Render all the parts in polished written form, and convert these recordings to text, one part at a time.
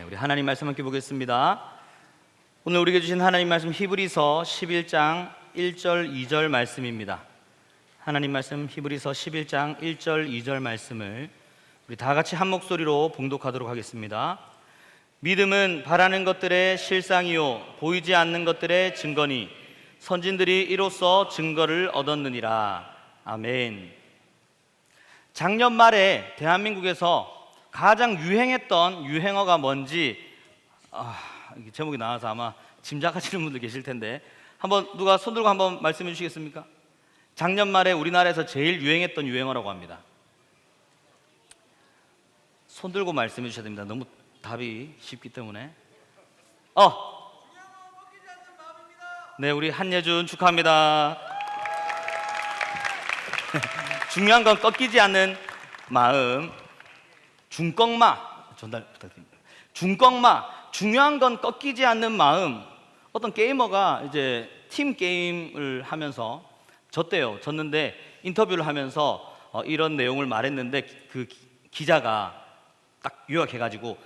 우리 하나님 말씀 함께 보겠습니다. 오늘 우리에게 주신 하나님 말씀 히브리서 11장 1절 2절 말씀입니다. 하나님 말씀 히브리서 11장 1절 2절 말씀을 우리 다 같이 한 목소리로 봉독하도록 하겠습니다. 믿음은 바라는 것들의 실상이요 보이지 않는 것들의 증거니 선진들이 이로써 증거를 얻었느니라. 아멘. 작년 말에 대한민국에서 가장 유행했던 유행어가 뭔지 이게 제목이 나와서 아마 짐작하시는 분들 계실 텐데 한번 누가 손 들고 한번 말씀해 주시겠습니까? 작년 말에 우리나라에서 제일 유행했던 유행어라고 합니다. 손 들고 말씀해 주셔야 됩니다. 너무 답이 쉽기 때문에. 네, 우리 한예준 축하합니다. 중요한 건 꺾이지 않는 마음. 중꺾마 전달 부탁드립니다. 중꺾마, 중요한 건 꺾이지 않는 마음. 어떤 게이머가 이제 팀 게임을 하면서 졌는데 인터뷰를 하면서 이런 내용을 말했는데 그 기자가 딱 요약해가지고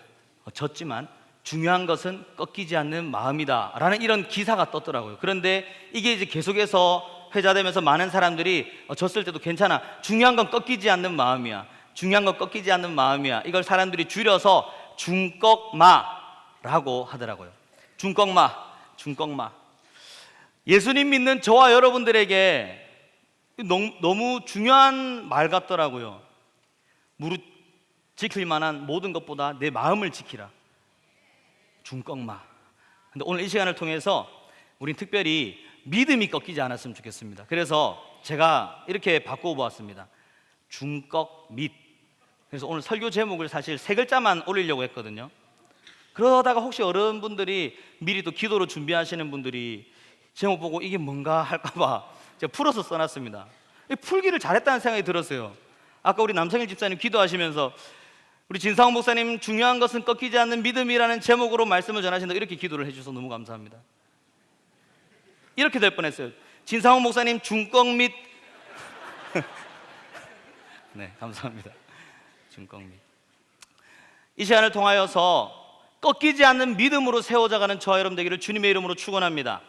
졌지만 중요한 것은 꺾이지 않는 마음이다 라는 이런 기사가 떴더라고요. 그런데 이게 이제 계속해서 회자되면서 많은 사람들이 졌을 때도 괜찮아, 중요한 건 꺾이지 않는 마음이야, 중요한 건 꺾이지 않는 마음이야, 이걸 사람들이 줄여서 중꺾마라고 하더라고요. 중꺾마. 예수님 믿는 저와 여러분들에게 너무 중요한 말 같더라고요. 무릇 지킬 만한 모든 것보다 내 마음을 지키라. 중꺾마. 근데 오늘 이 시간을 통해서 우린 특별히 믿음이 꺾이지 않았으면 좋겠습니다. 그래서 제가 이렇게 바꾸어 보았습니다. 중꺾밋. 그래서 오늘 설교 제목을 사실 세 글자만 올리려고 했거든요. 그러다가 혹시 어른분들이 미리 또 기도로 준비하시는 분들이 제목 보고 이게 뭔가 할까봐 제가 풀어서 써놨습니다. 풀기를 잘했다는 생각이 들었어요. 아까 우리 남성일 집사님 기도하시면서 우리 진상호 목사님 중요한 것은 꺾이지 않는 믿음이라는 제목으로 말씀을 전하신다 이렇게 기도를 해주셔서 너무 감사합니다. 이렇게 될 뻔했어요. 진상호 목사님 중꺾밋. 네, 감사합니다. 중꺾밋. 이 시간을 통하여서 꺾이지 않는 믿음으로 세워져가는 저와 여러분 되기를 주님의 이름으로 축원합니다.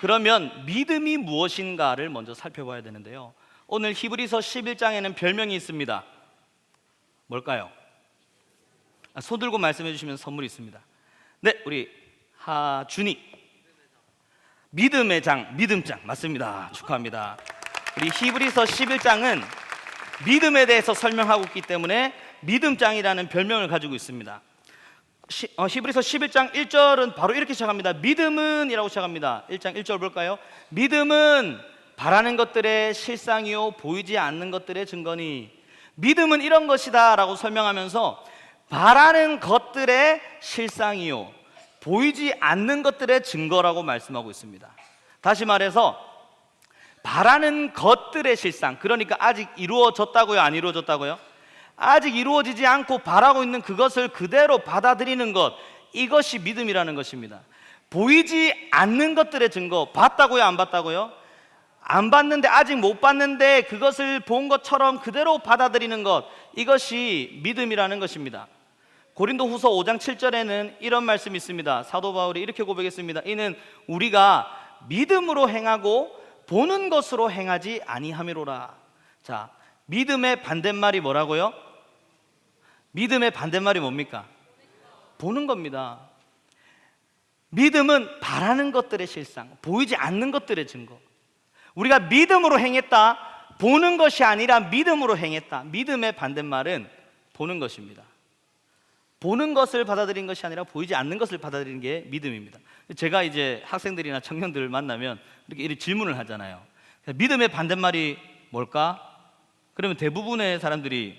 그러면 믿음이 무엇인가를 먼저 살펴봐야 되는데요, 오늘 히브리서 11장에는 별명이 있습니다. 뭘까요? 손 들고 말씀해 주시면 선물이 있습니다. 네, 우리 하준이 믿음의 장, 믿음장 맞습니다. 축하합니다. 우리 히브리서 11장은 믿음에 대해서 설명하고 있기 때문에 믿음장이라는 별명을 가지고 있습니다. 히브리서 11장 1절은 바로 이렇게 시작합니다. 믿음은 이라고 시작합니다. 1장 1절 볼까요? 믿음은 바라는 것들의 실상이요 보이지 않는 것들의 증거니. 믿음은 이런 것이다 라고 설명하면서 바라는 것들의 실상이요 보이지 않는 것들의 증거라고 말씀하고 있습니다. 다시 말해서 바라는 것들의 실상, 그러니까 아직 이루어졌다고요, 안 이루어졌다고요? 아직 이루어지지 않고 바라고 있는 그것을 그대로 받아들이는 것, 이것이 믿음이라는 것입니다. 보이지 않는 것들의 증거, 봤다고요, 안 봤다고요? 안 봤는데, 아직 못 봤는데 그것을 본 것처럼 그대로 받아들이는 것, 이것이 믿음이라는 것입니다. 고린도후서 5장 7절에는 이런 말씀이 있습니다. 사도 바울이 이렇게 고백했습니다. 이는 우리가 믿음으로 행하고 보는 것으로 행하지 아니함이로라. 자, 믿음의 반대말이 뭐라고요? 믿음의 반대말이 뭡니까? 보는 겁니다. 믿음은 바라는 것들의 실상, 보이지 않는 것들의 증거. 우리가 믿음으로 행했다, 보는 것이 아니라 믿음으로 행했다. 믿음의 반대말은 보는 것입니다. 보는 것을 받아들인 것이 아니라 보이지 않는 것을 받아들이는 게 믿음입니다. 제가 이제 학생들이나 청년들을 만나면 이렇게 질문을 하잖아요. 믿음의 반대말이 뭘까? 그러면 대부분의 사람들이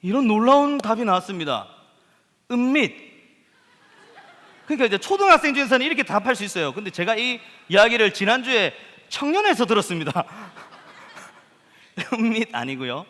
이런 놀라운 답이 나왔습니다. 은밑. 그러니까 이제 초등학생 중에서는 이렇게 답할 수 있어요. 근데 제가 이 이야기를 지난주에 청년에서 들었습니다. 은밑 아니고요,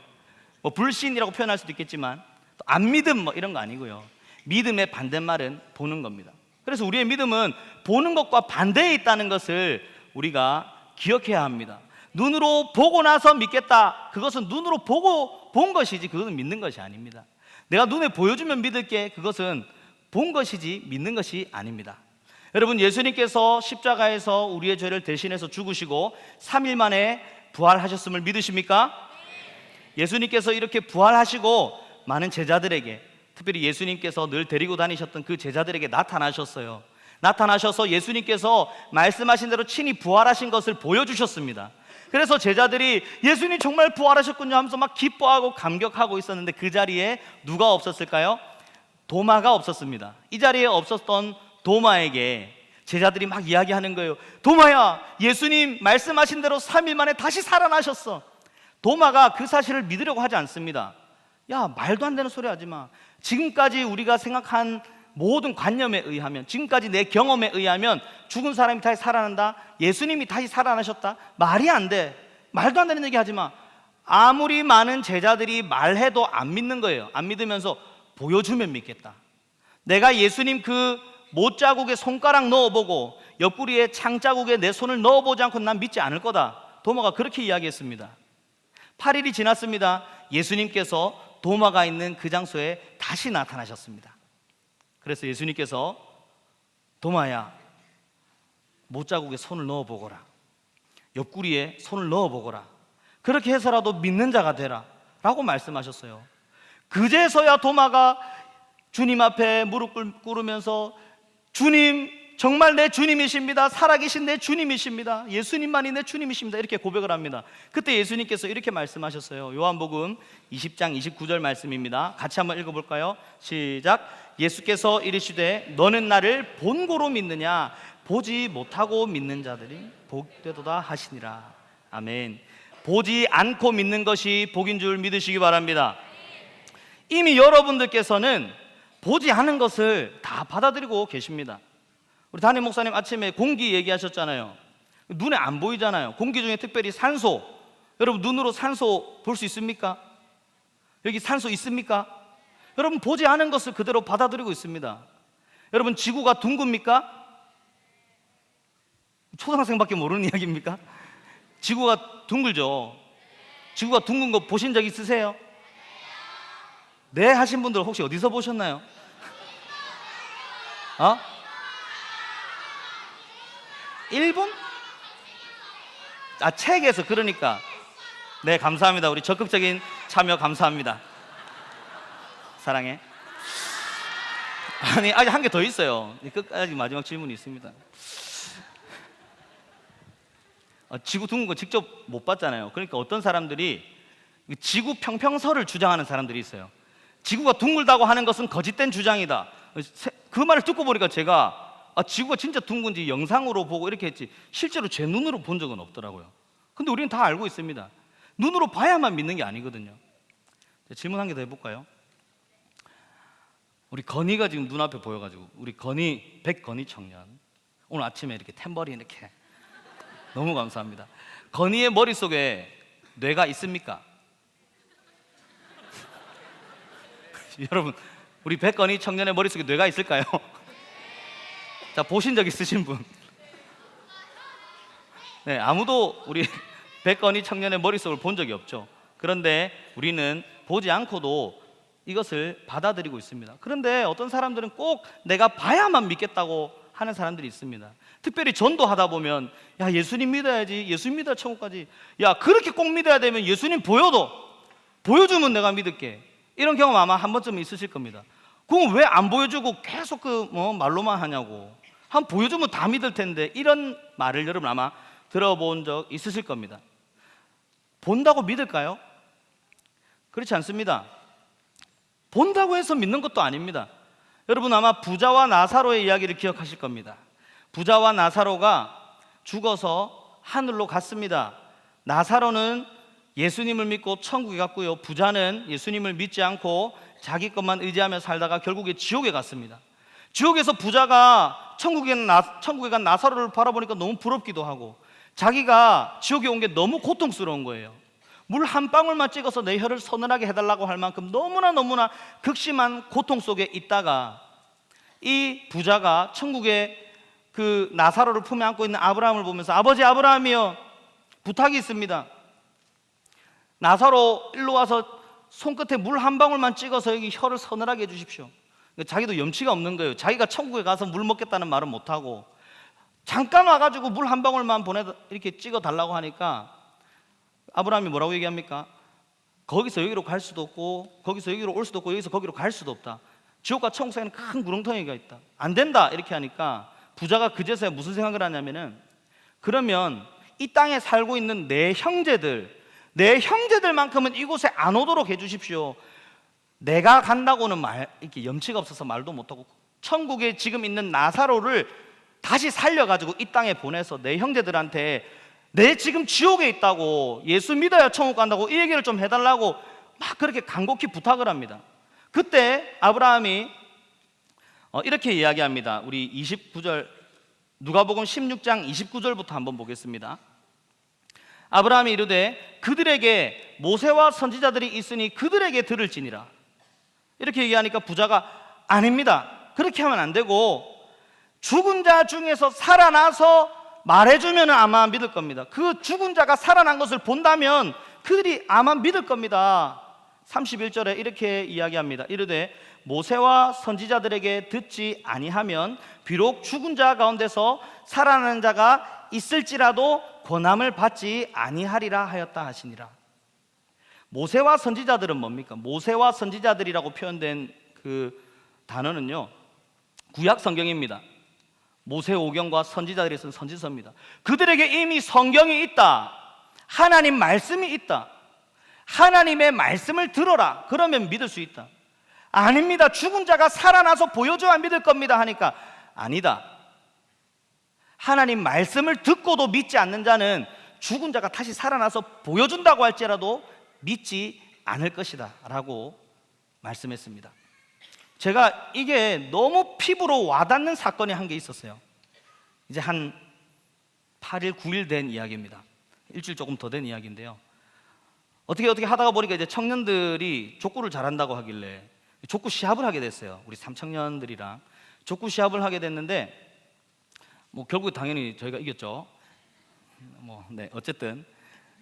뭐 불신이라고 표현할 수도 있겠지만 또 안 믿음 뭐 이런 거 아니고요. 믿음의 반대말은 보는 겁니다. 그래서 우리의 믿음은 보는 것과 반대에 있다는 것을 우리가 기억해야 합니다. 눈으로 보고 나서 믿겠다, 그것은 눈으로 보고 본 것이지 그것은 믿는 것이 아닙니다. 내가 눈에 보여주면 믿을게. 그것은 본 것이지 믿는 것이 아닙니다. 여러분, 예수님께서 십자가에서 우리의 죄를 대신해서 죽으시고 3일 만에 부활하셨음을 믿으십니까? 예수님께서 이렇게 부활하시고 많은 제자들에게, 특별히 예수님께서 늘 데리고 다니셨던 그 제자들에게 나타나셨어요. 나타나셔서 예수님께서 말씀하신 대로 친히 부활하신 것을 보여주셨습니다. 그래서 제자들이 예수님 정말 부활하셨군요 하면서 막 기뻐하고 감격하고 있었는데, 그 자리에 누가 없었을까요? 도마가 없었습니다. 이 자리에 없었던 도마에게 제자들이 막 이야기하는 거예요. 도마야, 예수님 말씀하신 대로 3일 만에 다시 살아나셨어. 도마가 그 사실을 믿으려고 하지 않습니다. 야, 말도 안 되는 소리 하지 마. 지금까지 우리가 생각한 모든 관념에 의하면, 지금까지 내 경험에 의하면 죽은 사람이 다시 살아난다, 예수님이 다시 살아나셨다, 말이 안 돼. 말도 안 되는 얘기 하지 마. 아무리 많은 제자들이 말해도 안 믿는 거예요. 안 믿으면서 보여주면 믿겠다. 내가 예수님 그 못자국에 손가락 넣어보고 옆구리에 창자국에 내 손을 넣어보지 않고 난 믿지 않을 거다. 도마가 그렇게 이야기했습니다. 8일이 지났습니다. 예수님께서 도마가 있는 그 장소에 다시 나타나셨습니다. 그래서 예수님께서 도마야, 못자국에 손을 넣어보거라, 옆구리에 손을 넣어보거라, 그렇게 해서라도 믿는 자가 되라 라고 말씀하셨어요. 그제서야 도마가 주님 앞에 무릎 꿇으면서 주님, 정말 내 주님이십니다. 살아계신 내 주님이십니다. 예수님만이 내 주님이십니다. 이렇게 고백을 합니다. 그때 예수님께서 이렇게 말씀하셨어요. 요한복음 20장 29절 말씀입니다. 같이 한번 읽어볼까요? 시작. 예수께서 이르시되 너는 나를 본고로 믿느냐? 보지 못하고 믿는 자들이 복되도다 하시니라. 아멘. 보지 않고 믿는 것이 복인 줄 믿으시기 바랍니다. 이미 여러분들께서는 보지 않은 것을 다 받아들이고 계십니다. 우리 담임 목사님 아침에 공기 얘기하셨잖아요. 눈에 안 보이잖아요. 공기 중에 특별히 산소, 여러분 눈으로 산소 볼 수 있습니까? 여기 산소 있습니까? 여러분 보지 않은 것을 그대로 받아들이고 있습니다. 여러분 지구가 둥굽니까? 초등학생밖에 모르는 이야기입니까? 지구가 둥글죠. 지구가 둥근 거 보신 적 있으세요? 네 하신 분들 혹시 어디서 보셨나요? 일본? 책에서. 그러니까 네, 감사합니다. 우리 적극적인 참여 감사합니다. 사랑해. 아니, 아직 한 개 더 있어요. 끝까지 마지막 질문이 있습니다. 지구 둥근 거 직접 못 봤잖아요. 그러니까 어떤 사람들이 지구 평평설을 주장하는 사람들이 있어요. 지구가 둥글다고 하는 것은 거짓된 주장이다. 그 말을 듣고 보니까 제가 지구가 진짜 둥근지 영상으로 보고 이렇게 했지 실제로 제 눈으로 본 적은 없더라고요. 근데 우리는 다 알고 있습니다. 눈으로 봐야만 믿는 게 아니거든요. 질문 한 개 더 해볼까요? 우리 건이가 지금 눈앞에 보여가지고, 우리 건이, 백건이 청년 오늘 아침에 이렇게 탬버린 이렇게 너무 감사합니다. 건이의 머릿속에 뇌가 있습니까? 여러분, 우리 백건이 청년의 머릿속에 뇌가 있을까요? 자, 보신 적 있으신 분? 네, 아무도 우리 백건이 청년의 머릿속을 본 적이 없죠. 그런데 우리는 보지 않고도 이것을 받아들이고 있습니다. 그런데 어떤 사람들은 꼭 내가 봐야만 믿겠다고 하는 사람들이 있습니다. 특별히 전도하다 보면 야, 예수님 믿어야지, 예수님 믿어야 천국까지. 야, 그렇게 꼭 믿어야 되면 예수님 보여주면 내가 믿을게. 이런 경험 아마 한 번쯤 있으실 겁니다. 그럼 왜 안 보여주고 계속 말로만 하냐고. 한번 보여주면 다 믿을 텐데, 이런 말을 여러분 아마 들어본 적 있으실 겁니다. 본다고 믿을까요? 그렇지 않습니다. 본다고 해서 믿는 것도 아닙니다. 여러분 아마 부자와 나사로의 이야기를 기억하실 겁니다. 부자와 나사로가 죽어서 하늘로 갔습니다. 나사로는 예수님을 믿고 천국에 갔고요, 부자는 예수님을 믿지 않고 자기 것만 의지하며 살다가 결국에 지옥에 갔습니다. 지옥에서 부자가 천국에 간 나사로를 바라보니까 너무 부럽기도 하고, 자기가 지옥에 온 게 너무 고통스러운 거예요. 물 한 방울만 찍어서 내 혀를 서늘하게 해달라고 할 만큼 너무나 극심한 고통 속에 있다가, 이 부자가 천국에 그 나사로를 품에 안고 있는 아브라함을 보면서 아버지 아브라함이여, 부탁이 있습니다. 나사로 일로 와서 손끝에 물 한 방울만 찍어서 여기 혀를 서늘하게 해주십시오. 자기도 염치가 없는 거예요. 자기가 천국에 가서 물 먹겠다는 말은 못하고 잠깐 와가지고 물 한 방울만 이렇게 찍어 달라고 하니까 아브라함이 뭐라고 얘기합니까? 거기서 여기로 갈 수도 없고 거기서 여기로 올 수도 없고 여기서 거기로 갈 수도 없다. 지옥과 천국 사이에는 큰 구렁텅이가 있다. 안 된다 이렇게 하니까 부자가 그제서야 무슨 생각을 하냐면은 그러면 이 땅에 살고 있는 내 형제들만큼은 이곳에 안 오도록 해주십시오. 내가 간다고는 이렇게 염치가 없어서 말도 못하고 천국에 지금 있는 나사로를 다시 살려가지고 이 땅에 보내서 내 형제들한테 내 지금 지옥에 있다고, 예수 믿어야 천국 간다고 이 얘기를 좀 해달라고 막 그렇게 간곡히 부탁을 합니다. 그때 아브라함이 이렇게 이야기합니다. 우리 29절 누가복음 16장 29절부터 한번 보겠습니다. 아브라함이 이르되 그들에게 모세와 선지자들이 있으니 그들에게 들을지니라. 이렇게 얘기하니까 부자가 아닙니다. 그렇게 하면 안 되고 죽은 자 중에서 살아나서 말해주면 아마 믿을 겁니다. 그 죽은 자가 살아난 것을 본다면 그들이 아마 믿을 겁니다. 31절에 이렇게 이야기합니다. 이르되 모세와 선지자들에게 듣지 아니하면 비록 죽은 자 가운데서 살아나는 자가 있을지라도 권함을 받지 아니하리라 하였다 하시니라. 모세와 선지자들은 뭡니까? 모세와 선지자들이라고 표현된 그 단어는요, 구약 성경입니다. 모세오경과 선지자들이 쓴 선지서입니다. 그들에게 이미 성경이 있다, 하나님 말씀이 있다, 하나님의 말씀을 들어라, 그러면 믿을 수 있다. 아닙니다, 죽은 자가 살아나서 보여줘야 믿을 겁니다 하니까 아니다, 하나님 말씀을 듣고도 믿지 않는 자는 죽은 자가 다시 살아나서 보여준다고 할지라도 믿지 않을 것이다 라고 말씀했습니다. 제가 이게 너무 피부로 와닿는 사건이 한 게 있었어요. 이제 한 8일 9일 된 이야기입니다. 일주일 조금 더 된 이야기인데요, 어떻게 하다가 보니까 이제 청년들이 족구를 잘한다고 하길래 족구 시합을 하게 됐어요. 우리 3청년들이랑 족구 시합을 하게 됐는데 뭐 결국 당연히 저희가 이겼죠. 네, 어쨌든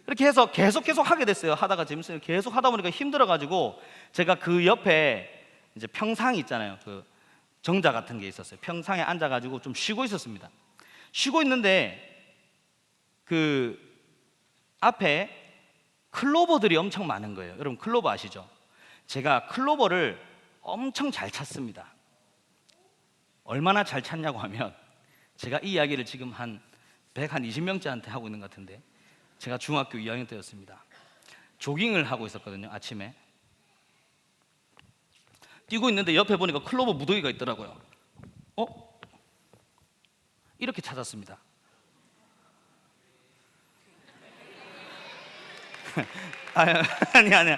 이렇게 해서 계속 하게 됐어요. 하다가 재밌어요. 계속 하다 보니까 힘들어가지고 제가 그 옆에 이제 평상이 있잖아요. 그 정자 같은 게 있었어요. 평상에 앉아가지고 좀 쉬고 있었습니다. 쉬고 있는데 그 앞에 클로버들이 엄청 많은 거예요. 여러분 클로버 아시죠? 제가 클로버를 엄청 잘 찾습니다. 얼마나 잘 찾냐고 하면 제가 이 이야기를 지금 한 120명째한테 하고 있는 것 같은데, 제가 중학교 2학년 때였습니다. 조깅을 하고 있었거든요. 아침에 뛰고 있는데 옆에 보니까 클로버 무더기가 있더라고요. 이렇게 찾았습니다. 아니야.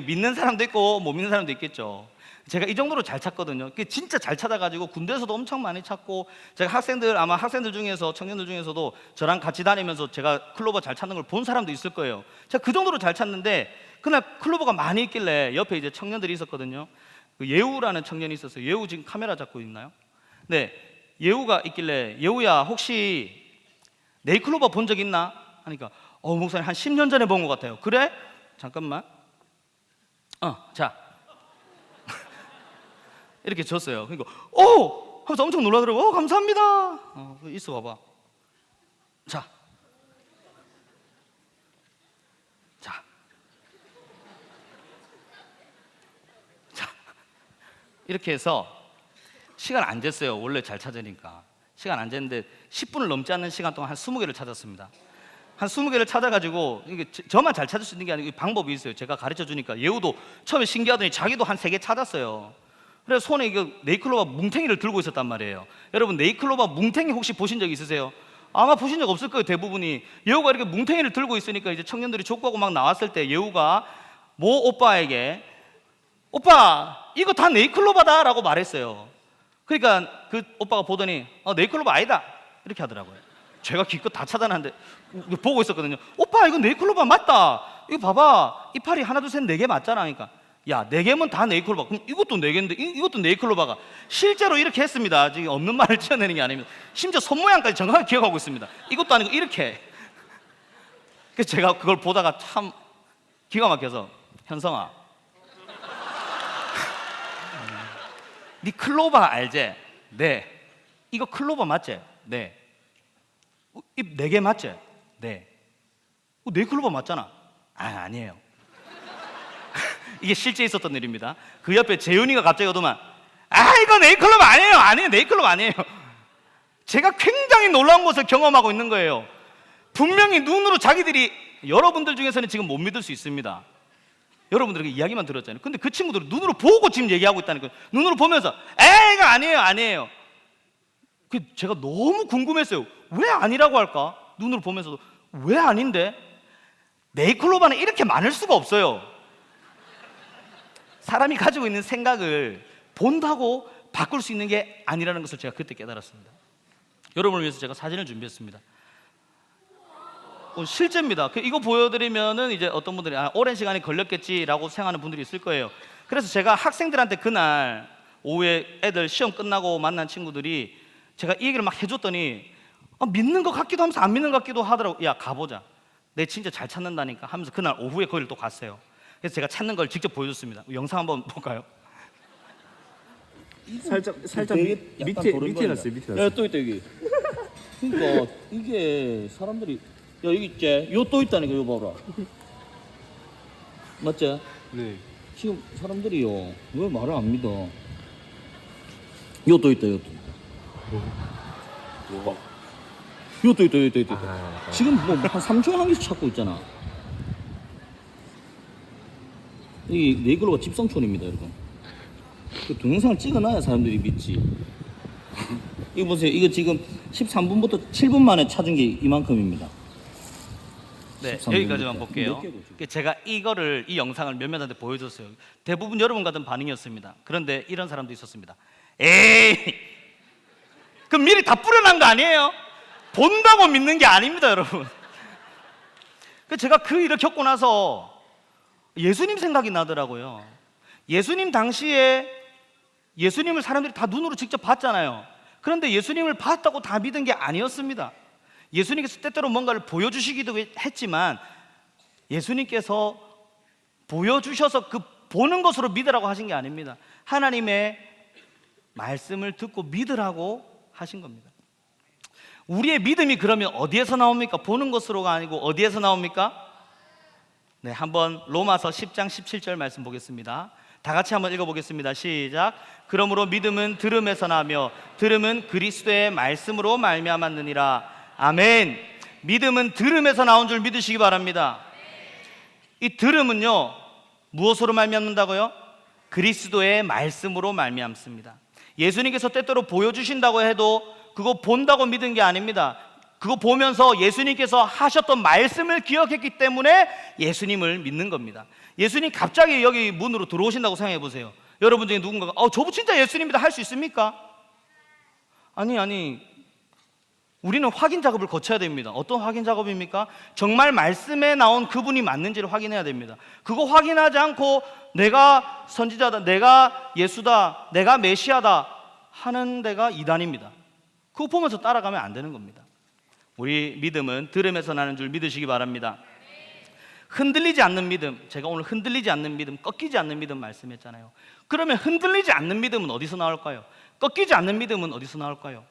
믿는 사람도 있고 못 믿는 사람도 있겠죠. 제가 이 정도로 잘 찾거든요. 진짜 잘 찾아가지고 군대에서도 엄청 많이 찾고, 제가 아마 학생들 중에서, 청년들 중에서도 저랑 같이 다니면서 제가 클로버 잘 찾는 걸 본 사람도 있을 거예요. 제가 그 정도로 잘 찾는데 그날 클로버가 많이 있길래 옆에 이제 청년들이 있었거든요. 그 예우라는 청년이 있었어요. 예우 지금 카메라 잡고 있나요? 네, 예우가 있길래 예우야 혹시 네잎클로버 본 적 있나? 하니까 목사님 한 10년 전에 본 것 같아요. 그래? 잠깐만. 자 이렇게 줬어요. 그러니까 하면서 엄청 놀라더라고요. 감사합니다. 있어 봐봐. 자 이렇게 해서 시간 안 쟀어요. 원래 잘 찾으니까 시간 안 쟀는데 10분을 넘지 않는 시간 동안 한 20개를 찾았습니다. 한 20개를 찾아가지고, 이게 저만 잘 찾을 수 있는 게 아니고 방법이 있어요. 제가 가르쳐 주니까 예우도 처음에 신기하더니 자기도 한 3개 찾았어요. 그래서 손에 이거 네잎클로버 뭉탱이를 들고 있었단 말이에요. 여러분 네잎클로버 뭉탱이 혹시 보신 적 있으세요? 아마 보신 적 없을 거예요. 대부분이. 예우가 이렇게 뭉탱이를 들고 있으니까 이제 청년들이 족구하고 막 나왔을 때 예우가 모 오빠에게 오빠 이거 다 네잎클로버다 라고 말했어요. 그러니까 그 오빠가 보더니 네잎클로버 아니다 이렇게 하더라고요. 제가 기껏 다 찾아놨는데 보고 있었거든요. 오빠 이거 네잎클로버 맞다, 이거 봐봐 이파리 하나 둘 셋 네 개 맞잖아. 그러니까 야 4개면 다 네잎클로버, 그럼 이것도 4개인데 이것도 네잎클로버가. 실제로 이렇게 했습니다. 지금 없는 말을 지어내는 게 아닙니다. 심지어 손 모양까지 정확하게 기억하고 있습니다. 이것도 아니고 이렇게. 그래서 제가 그걸 보다가 참 기가 막혀서 현성아 니 클로버 알지? 네. 이거 클로버 맞지? 네. 입 4개 맞지? 네. 네이클로버 맞잖아. 아니에요. 이게 실제 있었던 일입니다. 그 옆에 재윤이가 갑자기 오더만, 이거 네이클로버 아니에요. 아니에요. 네이클로버 아니에요. 제가 굉장히 놀라운 것을 경험하고 있는 거예요. 분명히 눈으로 자기들이, 여러분들 중에서는 지금 못 믿을 수 있습니다. 여러분들에게 이야기만 들었잖아요. 근데 그 친구들은 눈으로 보고 지금 얘기하고 있다는 거예요. 눈으로 보면서 이거 아니에요. 아니에요. 제가 너무 궁금했어요. 왜 아니라고 할까? 눈으로 보면서도 왜 아닌데? 네이클로바는 이렇게 많을 수가 없어요. 사람이 가지고 있는 생각을 본다고 바꿀 수 있는 게 아니라는 것을 제가 그때 깨달았습니다. 여러분을 위해서 제가 사진을 준비했습니다. 실제입니다. 이거 보여드리면은 이제 어떤 분들이 오랜 시간이 걸렸겠지라고 생각하는 분들이 있을 거예요. 그래서 제가 학생들한테 그날 오후에 애들 시험 끝나고 만난 친구들이 제가 이 얘기를 막 해줬더니 믿는 것 같기도 하면서 안 믿는 것 같기도 하더라고. 야, 가보자. 내 진짜 잘 찾는다니까 하면서 그날 오후에 거기를 또 갔어요. 그래서 제가 찾는 걸 직접 보여줬습니다. 영상 한번 볼까요? 살짝 밑에 놨어요. 밑에 놨어요. 또 있다 여기. 그러니까 이게 사람들이 여기 있지. 요 또 있다니까. 요 봐라. 맞지? 네. 지금 사람들이요 왜 말을 안 믿어? 요 또 있다. 요 또 있다. 요 또 있다. 요 또 있다. 지금 뭐 한 3초에 한 개씩 찾고 있잖아. 이 네이클로바 집성촌입니다, 여러분. 그 동영상을 찍어놔야 사람들이 믿지. 이거 보세요. 이거 지금 13분부터 7분 만에 찾은 게 이만큼입니다. 네, 여기까지만 볼게요. 제가 이 영상을 몇몇한테 보여줬어요. 대부분 여러분 같은 반응이었습니다. 그런데 이런 사람도 있었습니다. 에이, 그럼 미리 다 뿌려난 거 아니에요? 본다고 믿는 게 아닙니다, 여러분. 제가 그 일을 겪고 나서 예수님 생각이 나더라고요. 예수님 당시에 예수님을 사람들이 다 눈으로 직접 봤잖아요. 그런데 예수님을 봤다고 다 믿은 게 아니었습니다. 예수님께서 때때로 뭔가를 보여주시기도 했지만 예수님께서 보여주셔서 그 보는 것으로 믿으라고 하신 게 아닙니다. 하나님의 말씀을 듣고 믿으라고 하신 겁니다. 우리의 믿음이 그러면 어디에서 나옵니까? 보는 것으로가 아니고 어디에서 나옵니까? 네, 한번 로마서 10장 17절 말씀 보겠습니다. 다 같이 한번 읽어보겠습니다. 시작. 그러므로 믿음은 들음에서 나며 들음은 그리스도의 말씀으로 말미암았느니라. 아멘. 믿음은 들음에서 나온 줄 믿으시기 바랍니다. 이 들음은요 무엇으로 말미암는다고요? 그리스도의 말씀으로 말미암습니다. 예수님께서 때때로 보여주신다고 해도 그거 본다고 믿은 게 아닙니다. 그거 보면서 예수님께서 하셨던 말씀을 기억했기 때문에 예수님을 믿는 겁니다. 예수님 갑자기 여기 문으로 들어오신다고 생각해 보세요. 여러분 중에 누군가가 저분 진짜 예수님이다 할 수 있습니까? 아니 우리는 확인 작업을 거쳐야 됩니다. 어떤 확인 작업입니까? 정말 말씀에 나온 그분이 맞는지를 확인해야 됩니다. 그거 확인하지 않고 내가 선지자다, 내가 예수다, 내가 메시아다 하는 데가 이단입니다. 그거 보면서 따라가면 안 되는 겁니다. 우리 믿음은 들음에서 나는 줄 믿으시기 바랍니다. 흔들리지 않는 믿음, 제가 오늘 흔들리지 않는 믿음, 꺾이지 않는 믿음 말씀했잖아요. 그러면 흔들리지 않는 믿음은 어디서 나올까요? 꺾이지 않는 믿음은 어디서 나올까요?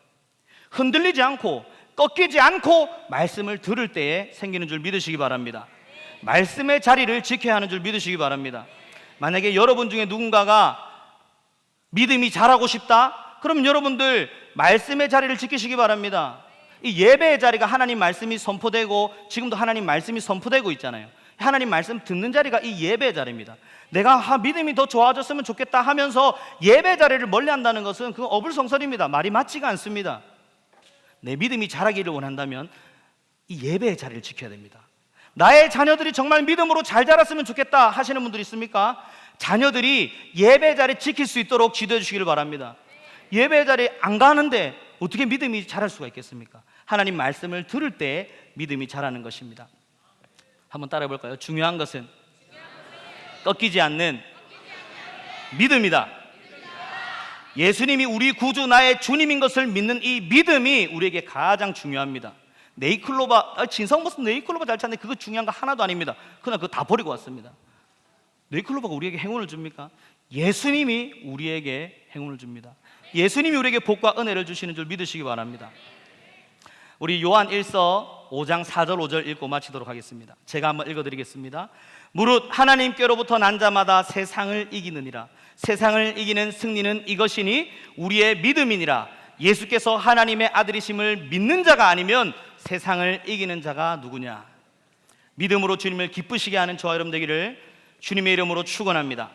흔들리지 않고 꺾이지 않고 말씀을 들을 때에 생기는 줄 믿으시기 바랍니다. 말씀의 자리를 지켜야 하는 줄 믿으시기 바랍니다. 만약에 여러분 중에 누군가가 믿음이 자라고 싶다? 그럼 여러분들 말씀의 자리를 지키시기 바랍니다. 이 예배의 자리가 하나님 말씀이 선포되고 지금도 하나님 말씀이 선포되고 있잖아요. 하나님 말씀 듣는 자리가 이 예배의 자리입니다. 내가 믿음이 더 좋아졌으면 좋겠다 하면서 예배 자리를 멀리한다는 것은 그건 어불성설입니다. 말이 맞지가 않습니다. 내 믿음이 자라기를 원한다면 이 예배의 자리를 지켜야 됩니다. 나의 자녀들이 정말 믿음으로 잘 자랐으면 좋겠다 하시는 분들 있습니까? 자녀들이 예배 자리 지킬 수 있도록 지도해 주시기를 바랍니다. 예배 자리 안 가는데 어떻게 믿음이 자랄 수가 있겠습니까? 하나님 말씀을 들을 때 믿음이 자라는 것입니다. 한번 따라해 볼까요? 중요한 것은 꺾이지 않는 믿음이다. 예수님이 우리 구주 나의 주님인 것을 믿는 이 믿음이 우리에게 가장 중요합니다. 네이클로바, 진성 무슨 네이클로바 잘 찾네, 그거 중요한 거 하나도 아닙니다. 그냥 그거 다 버리고 왔습니다. 네이클로바가 우리에게 행운을 줍니까? 예수님이 우리에게 행운을 줍니다. 예수님이 우리에게 복과 은혜를 주시는 줄 믿으시기 바랍니다. 우리 요한 1서 5장 4절 5절 읽고 마치도록 하겠습니다. 제가 한번 읽어드리겠습니다. 무릇 하나님께로부터 난 자마다 세상을 이기느니라. 세상을 이기는 승리는 이것이니 우리의 믿음이니라. 예수께서 하나님의 아들이심을 믿는 자가 아니면 세상을 이기는 자가 누구냐. 믿음으로 주님을 기쁘시게 하는 저와 여러분 되기를 주님의 이름으로 축원합니다.